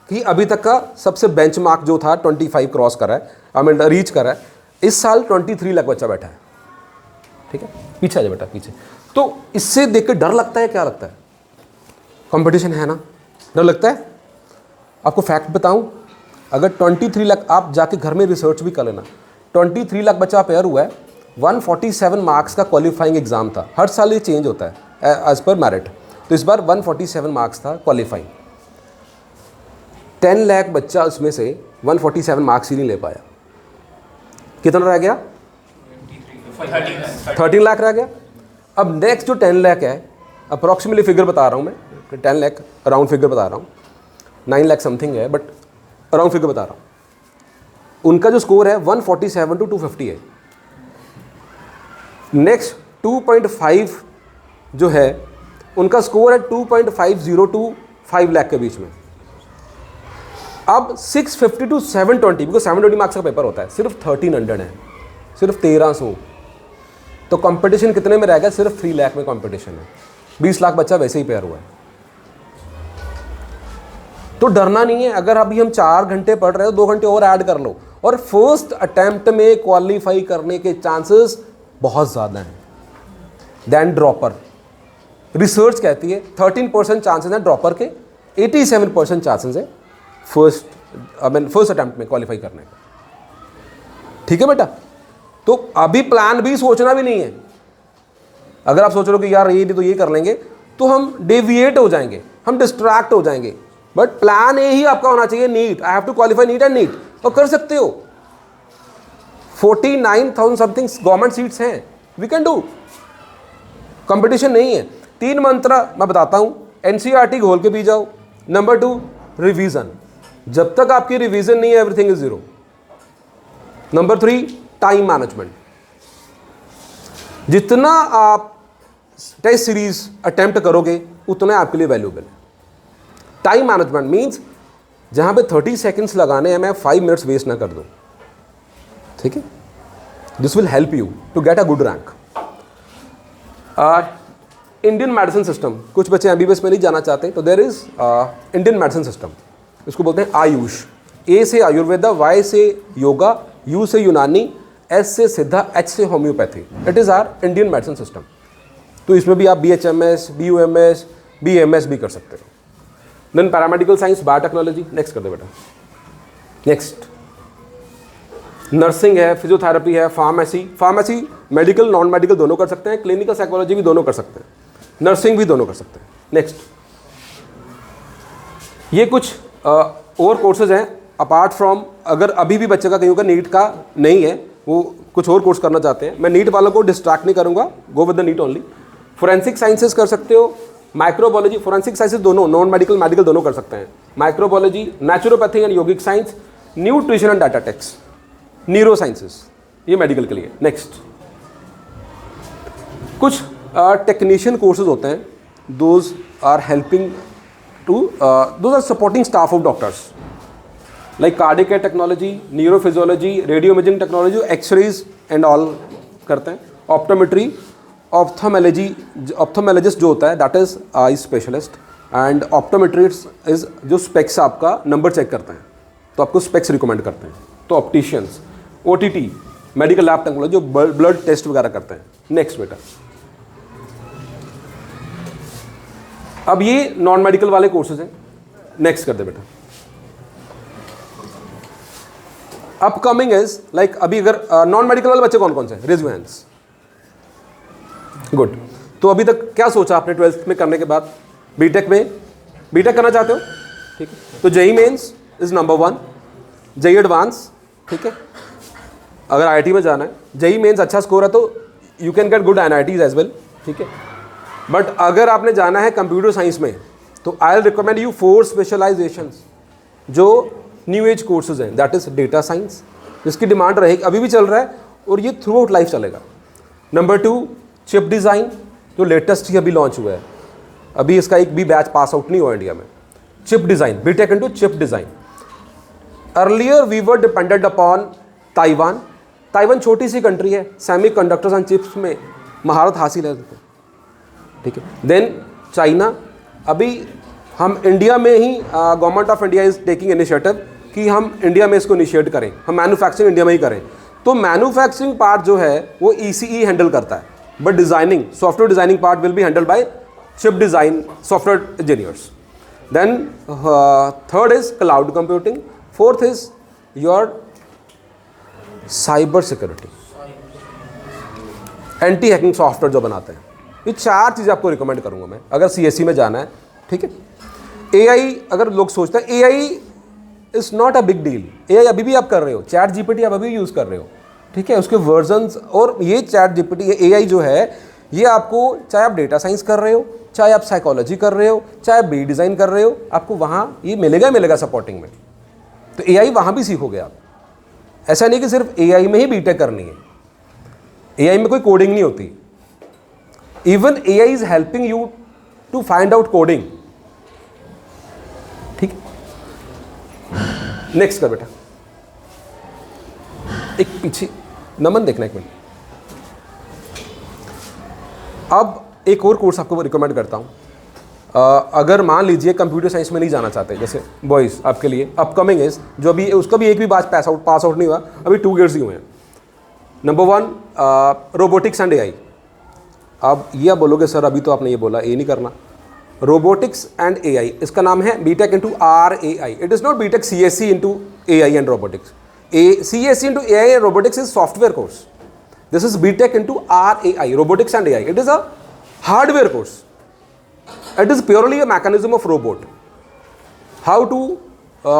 कि अभी तक का सबसे बेंचमार्क जो था 25 क्रॉस करा है, आई मीन रीच करा है। इस साल 23 लाख बच्चा बैठा है, ठीक है। पीछे आ जाए बेटा, पीछे। तो इससे देख के डर लगता है, क्या लगता है? कंपटीशन है ना, डर लगता है। आपको फैक्ट बताऊं, अगर 23 लाख, आप जाके घर में रिसर्च भी कर लेना, 23 लाख बच्चा अपेयर हुआ है, 147 मार्क्स का क्वालिफाइंग एग्जाम था। हर साल ये चेंज होता है एज पर मेरिट, तो इस बार 147 मार्क्स था क्वालिफाइंग। 10 लाख बच्चा उसमें से 147 मार्क्स ही नहीं ले पाया। कितना रह गया? 13 लाख रह गया। अब नेक्स्ट जो 10 लाख है, अप्रॉक्सीमेटली फिगर बता रहा हूँ मैं, 10 लाख अराउंड फिगर बता रहा हूँ, 9 लाख समथिंग है, बट अराउंड फिगर बता रहा हूँ। उनका जो स्कोर है 147 to 250 है। नेक्स्ट 2.5 जो है उनका स्कोर है 2.50 to 5 लाख के बीच में। अब 650 to 720, बिकॉज 720 मार्क्स का पेपर होता है, सिर्फ 1300 है, सिर्फ 1300। तो कंपटीशन कितने में रह गया? सिर्फ 3 लाख में कंपटीशन है। 20 लाख बच्चा वैसे ही पेयर हुआ है। तो डरना नहीं है। अगर अभी हम 4 घंटे पढ़ रहे हो, 2 घंटे और ऐड कर लो, और फर्स्ट अटेम्प्ट में क्वालिफाई करने के चांसेस बहुत ज़्यादा हैं देन ड्रॉपर। रिसर्च कहती है 13% चांसेस हैं ड्रॉपर के, 87% चांसेस है फर्स्ट अटेम्प्ट में क्वालिफाई करने का। ठीक है बेटा। तो अभी प्लान भी सोचना भी नहीं है। अगर आप सोच रहे हो कि यार ये नहीं तो ये कर लेंगे, तो हम डेविएट हो जाएंगे, हम डिस्ट्रैक्ट हो जाएंगे। बट प्लान ए ही आपका होना चाहिए, NEET. I have to qualify NEET and NEET, और कर सकते हो। 49,000 समथिंग गवर्नमेंट सीट्स हैं, वी कैन डू। कंपटीशन नहीं है। 3 मंत्र मैं बताता हूं, एनसीईआरटी घोल के पी जाओ। नंबर 2 रिवीजन, जब तक आपकी रिवीजन नहीं है everything is zero. Number 3 time management, जितना आप टेस्ट सीरीज अटेम्प्ट करोगे उतना आपके लिए वैल्यूएबल है। टाइम मैनेजमेंट मीन्स जहां पे 30 सेकेंड्स लगाने हैं, मैं 5 मिनट्स वेस्ट ना कर दूं। ठीक है, this will help you to get a good rank. Indian medicine system, कुछ बच्चे एमबीबीएस में नहीं जाना चाहते, तो there is Indian medicine system, इसको बोलते हैं आयुष। ए से आयुर्वेदा, वाई से योगा, यू से यूनानी, एस से सिद्धा, एच से homoeopathy. It is our Indian medicine system. तो इसमें भी आप BHMS, BUMS, BMS भी कर सकते हो। Then paramedical science, biotechnology, next कर दो बेटा। नेक्स्ट नर्सिंग है, फिजियोथेरेपी है, फार्मेसी मेडिकल नॉन मेडिकल दोनों कर सकते हैं, क्लिनिकल साइकोलॉजी भी दोनों कर सकते हैं, नर्सिंग भी दोनों कर सकते हैं। नेक्स्ट, ये कुछ और कोर्सेज हैं अपार्ट फ्रॉम, अगर अभी भी बच्चे का कहीं का नीट का नहीं है, वो कुछ और कोर्स करना चाहते हैं, मैं नीट वालों को डिस्ट्रैक्ट नहीं करूंगा, go with the NEET only. Forensic sciences कर सकते हो, माइक्रोबायोलॉजी, फोरेंसिक साइंसेस दोनों, नॉन मेडिकल मेडिकल दोनों कर सकते हैं। Microbiology, naturopathy and yogic science, nutrition and dietetics, neuro sciences, ये मेडिकल के लिए। नेक्स्ट, कुछ टेक्नीशियन कोर्सेज होते हैं, those are helping to, those are supporting staff of doctors, like cardiac technology, neurophysiology, radio imaging technology, x-rays and all करते हैं। Optometry, ophthalmologist जो होता है that is eye specialist, and optometrist is जो specs आपका number check करते हैं, तो आपको स्पेक्स रिकमेंड करते हैं। तो opticians, OTT medical lab technology जो ब्लड टेस्ट वगैरह करते हैं। नेक्स्ट बेटा, अब ये नॉन मेडिकल वाले कोर्सेज हैं। नेक्स्ट कर दे बेटा। अपकमिंग इज लाइक अभी अगर नॉन मेडिकल वाले बच्चे कौन कौन से हैं? Raise your hands. गुड। तो अभी तक क्या सोचा आपने 12th में करने के बाद? बीटेक में बीटेक करना चाहते हो? ठीक है, तो JEE mains is number 1, JEE advance, ठीक है। अगर IIT में जाना है, जेई मेंस अच्छा स्कोर है तो you can get good NITs as well, ठीक है। बट अगर आपने जाना है कंप्यूटर साइंस में तो I will recommend you 4 specialisations जो न्यू एज कोर्सेज हैं, दैट इज डेटा साइंस, जिसकी डिमांड रहेगी, अभी भी चल रहा है और ये थ्रू आउट लाइफ चलेगा। नंबर 2 चिप डिज़ाइन, जो लेटेस्ट ही अभी लॉन्च हुआ है, अभी इसका एक भी बैच पास आउट नहीं हुआ इंडिया में। Chip design, BTech into chip design. Earlier we were dependent upon Taiwan. Taiwan छोटी सी कंट्री है, सेमी कंडक्टर्स एंड चिप्स में महारत हासिल है, ठीक है। Then China. अभी हम इंडिया में ही government of India is taking initiative कि हम इंडिया में इसको इनिशिएट करें, हम मैन्युफैक्चरिंग इंडिया में ही करें। तो मैन्युफैक्चरिंग पार्ट जो है वो ECE हैंडल करता है, but designing, software designing part will be handled by chip design software engineers. Then third is cloud computing, fourth is your cyber security, anti hacking software जो बनाते हैं। ये 4 चीज़ें आपको रिकमेंड करूंगा मैं अगर CSE में जाना है, ठीक है। AI, अगर लोग सोचते हैं AI is not a big deal, AI अभी भी आप कर रहे हो, चैट GPT आप अभी भी यूज़ कर रहे हो, ठीक है, उसके वर्जन्स। और ये चैट GPT, ये AI जो है, ये आपको चाहे आप डेटा साइंस कर रहे हो, चाहे आप साइकोलॉजी कर रहे हो, चाहे आप बी डिज़ाइन कर रहे हो, आपको वहाँ ये मिलेगा सपोर्टिंग में। तो AI वहाँ भी सीखोगे आप। ऐसा नहीं कि सिर्फ AI में ही बीटेक करनी है, AI में कोई कोडिंग नहीं होती। Even AI is helping you to find out coding, ठीक। नेक्स्ट कर बेटा, एक पीछे नमन देखना एक मिनट। अब एक और कोर्स आपको रिकमेंड करता हूँ। अगर मान लीजिए कंप्यूटर साइंस में नहीं जाना चाहते, जैसे बॉयज़, आपके लिए अपकमिंग इज जो अभी उसका भी एक भी बैच पास आउट नहीं हुआ, अभी 2 ईयर्स ही हुए हैं। Number 1 robotics and AI। अब ये आप बोलोगे सर अभी तो आपने ये बोला, ये नहीं करना। रोबोटिक्स एंड AI, इसका नाम है B Tech into RAI। It is not B Tech CSE into AI and robotics. CSE into AI and robotics is software course, this is B Tech into RAI, robotics and AI। It is a hardware course, it is purely a mechanism of robot, how to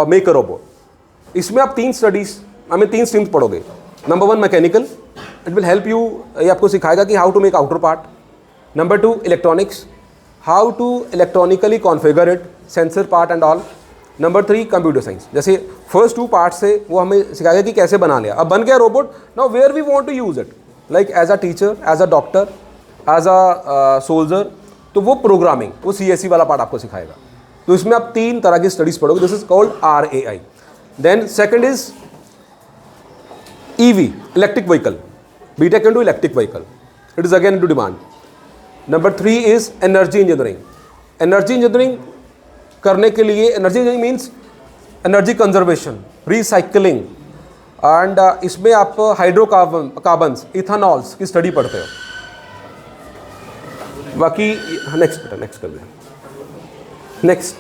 make a robot। इसमें आप 3 streams पढ़ोगे। Number 1 mechanical, it will help you, ये आपको सिखाएगा कि how to make outer part. Number 2 electronics, how to electronically configure it, sensor part and all. Number 3 computer science, जैसे first 2 part से वो हमें सिखाएगा कि कैसे बना लिया, अब बन गया robot, now where we want to use it, like as a teacher, as a doctor, as a soldier. तो वो प्रोग्रामिंग, वो CSE वाला पार्ट आपको सिखाएगा। तो इसमें आप 3 तरह की स्टडीज पढ़ोगे, this is called RAI। Then second is EV, electric vehicle, B Tech into electric vehicle, it is again into demand. Number 3 is energy engineering. Energy engineering करने के लिए, energy engineering means energy conservation, recycling, and इसमें आप hydrocarbons, इथेनॉल्स की study पढ़ते हो। बाकी next कर दें। नेक्स्ट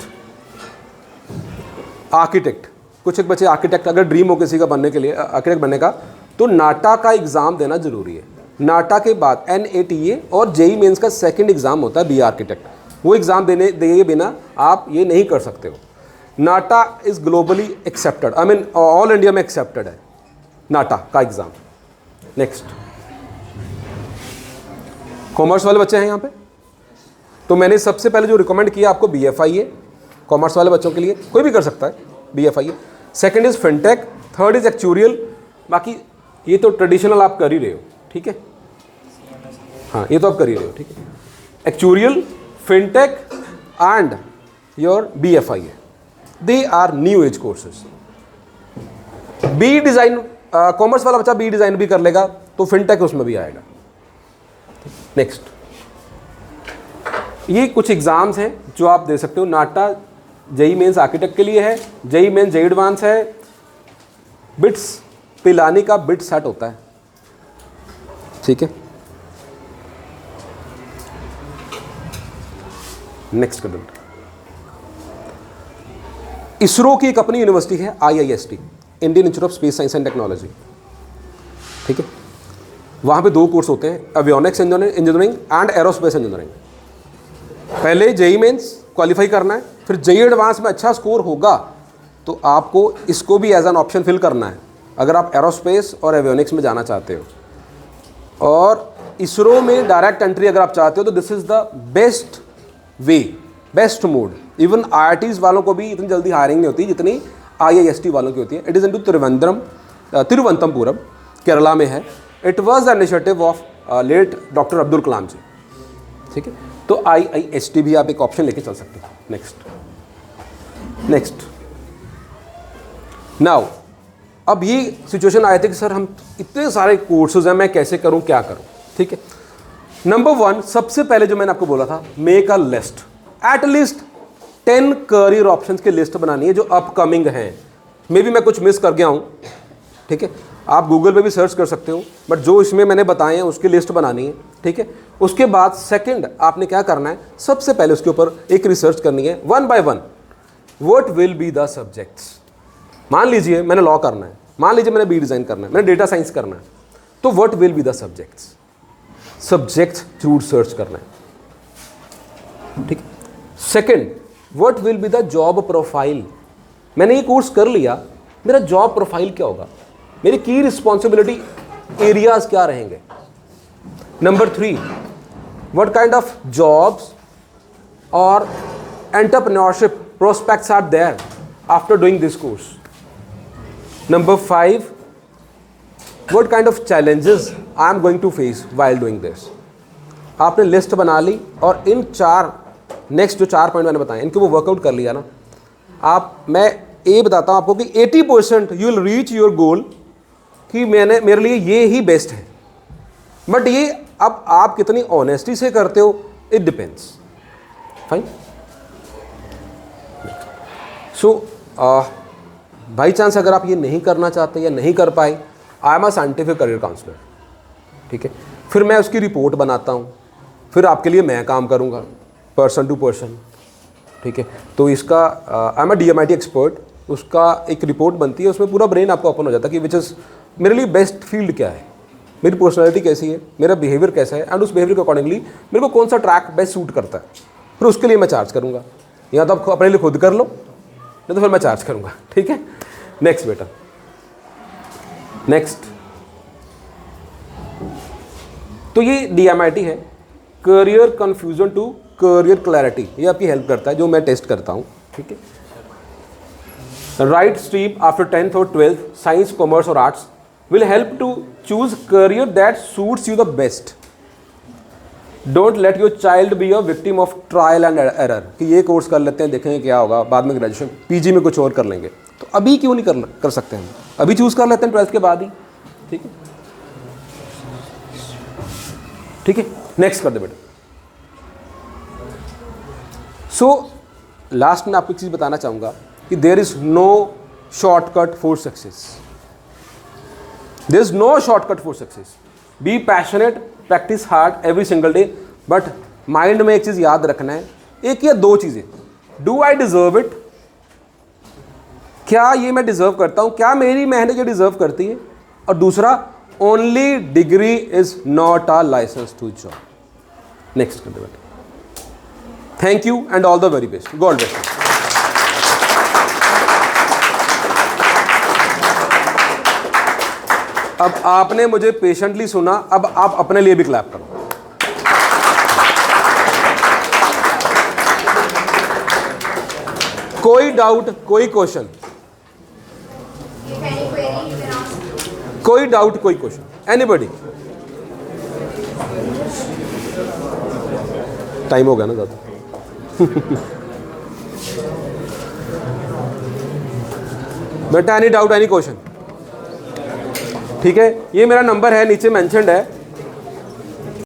आर्किटेक्ट, कुछ एक बच्चे आर्किटेक्ट, अगर ड्रीम हो किसी का बनने के लिए, आर्किटेक्ट बनने का, तो नाटा का एग्ज़ाम देना जरूरी है। नाटा के बाद NATA और JEE मेंस का सेकंड एग्ज़ाम होता है बी आर्किटेक्ट। वो एग्ज़ाम दिए बिना आप ये नहीं कर सकते हो। NATA is globally accepted, I mean all India में एक्सेप्टेड है नाटा का एग्ज़ाम। नेक्स्ट, कॉमर्स वाले बच्चे हैं यहाँ पे, तो मैंने सबसे पहले जो रिकमेंड किया आपको BFIA, कॉमर्स वाले बच्चों के लिए कोई भी कर सकता है BFIA। Second is fintech, third is actuarial. बाकी ये तो ट्रेडिशनल आप कर ही रहे हो, ठीक है, हाँ ये तो आप कर ही रहे हो, ठीक है। Actuarial, fintech and your BFIA, they are new age courses. B design, commerce वाला बच्चा बी डिज़ाइन भी कर लेगा तो फिनटेक उसमें भी आएगा। नेक्स्ट, ये कुछ एग्जाम्स हैं जो आप दे सकते हो। नाटा जेई मेंस आर्किटेक्ट के लिए है, जेई मेंस जेई एडवांस है, बिट्स पिलानी का बिट सेट होता है, ठीक है। नेक्स्ट कर दो। इसरो की एक अपनी यूनिवर्सिटी है IIST, Indian institute of space science and technology, ठीक है। वहाँ पे 2 कोर्स होते हैं, avionics engineering and aerospace engineering. पहले जेई मेंस क्वालिफाई करना है, फिर जेई एडवांस में अच्छा स्कोर होगा तो आपको इसको भी एज एन ऑप्शन फिल करना है अगर आप एरोस्पेस और एवियोनिक्स में जाना चाहते हो। और इसरो में डायरेक्ट एंट्री अगर आप चाहते हो तो this is the best way, best mode. Even IITs वालों को भी इतनी जल्दी हायरिंग नहीं होती जितनी IIST वालों की होती है। It is in to Thiruvananthapuram, Kerala में है। It was the initiative of late doctor Abdul Kalam ji, ठीक है। तो IIST भी आप एक ऑप्शन लेके चल सकते हो। नेक्स्ट नाउ, अब ये सिचुएशन आए थे कि सर हम इतने सारे कोर्सेज हैं, मैं कैसे करूं, क्या करूं, ठीक है। नंबर 1, सबसे पहले जो मैंने आपको बोला था, make a list, at least 10 career options की लिस्ट बनानी है जो अपकमिंग हैं। मे बी मैं कुछ मिस कर गया हूं, ठीक है। आप गूगल पे भी सर्च कर सकते हो, बट जो इसमें मैंने बताए हैं उसकी लिस्ट बनानी है, ठीक है। उसके बाद सेकंड आपने क्या करना है, सबसे पहले उसके ऊपर एक रिसर्च करनी है, 1 by 1 what will be the subjects. मान लीजिए मैंने लॉ करना है, मान लीजिए मैंने बी डिज़ाइन करना है, मैंने डेटा साइंस करना है, तो what will be the subjects, subjects जरूर सर्च करना है, ठीक है। Second, what will be the job profile. मैंने ये कोर्स कर लिया, मेरा जॉब प्रोफाइल क्या होगा, मेरी की रिस्पॉन्सिबिलिटी एरियाज क्या रहेंगे। Number 3, what kind of jobs और entrepreneurship prospects are there after doing this course. Number 5, what kind of challenges I am going to face while doing this। आपने लिस्ट बना ली और इन 4 नेक्स्ट जो 4 पॉइंट मैंने बताए इनको वो वर्कआउट कर लिया ना आप। मैं ये बताता हूँ आपको कि 80% you will reach your goal कि मेरे लिए ये ही बेस्ट है। बट ये अब आप कितनी ऑनेस्टी से करते हो, it depends. Fine. So by chance अगर आप ये नहीं करना चाहते या नहीं कर पाए, I am a scientific career counsellor, ठीक है। फिर मैं उसकी रिपोर्ट बनाता हूँ, फिर आपके लिए मैं काम करूँगा पर्सन टू पर्सन, ठीक है। तो इसका आई एम अ DMIT एक्सपर्ट, उसका एक रिपोर्ट बनती है, उसमें पूरा ब्रेन आपको ओपन हो जाता है कि विच इज़ मेरे लिए बेस्ट फील्ड क्या है, मेरी पर्सनैलिटी कैसी है, मेरा बिहेवियर कैसा है, एंड उस बिहेवियर के अकॉर्डिंगली मेरे को कौन सा ट्रैक बेस्ट सूट करता है, फिर उसके लिए मैं चार्ज करूँगा। या तो आप अपने लिए खुद कर लो, नहीं तो फिर मैं चार्ज करूँगा, ठीक है। नेक्स्ट बेटा, नेक्स्ट, तो ये DMIT है, career confusion to career clarity, ये आपकी हेल्प करता है, जो मैं टेस्ट करता हूँ, ठीक है। राइट स्ट्रीम आफ्टर 10th और 12th, साइंस, कॉमर्स और arts will help to choose career that suits you the best. Don't let your child be a victim of trial and error, कि ये कोर्स कर लेते हैं देखेंगे क्या होगा, बाद में ग्रेजुएशन PG में कुछ और कर लेंगे। तो अभी क्यों नहीं कर सकते हम, अभी चूज कर लेते हैं 12th के बाद ही, ठीक है, ठीक है। नेक्स्ट कर दे बेटा। सो लास्ट में आपको एक चीज बताना चाहूंगा कि there is no shortcut for success, there is no shortcut for success. Be passionate, practice hard every single day, but mind में एक चीज याद रखना है, एक या 2 चीजें, डू आई डिजर्व इट, क्या ये मैं डिजर्व करता हूं, क्या मेरी मेहनत ये डिजर्व करती है, और दूसरा, only degree is not a licence to job. Next कर दे बेटा। Thank you and all the very best, God bless you. अब आपने मुझे पेशेंटली सुना, अब आप अपने लिए भी क्लैप करो। कोई डाउट, कोई क्वेश्चन, कोई डाउट, कोई क्वेश्चन, एनीबॉडी? टाइम हो गया ना ज़्यादा। बेटा एनी डाउट, एनी क्वेश्चन? ठीक है, ये मेरा नंबर है, नीचे मेंशन्ड है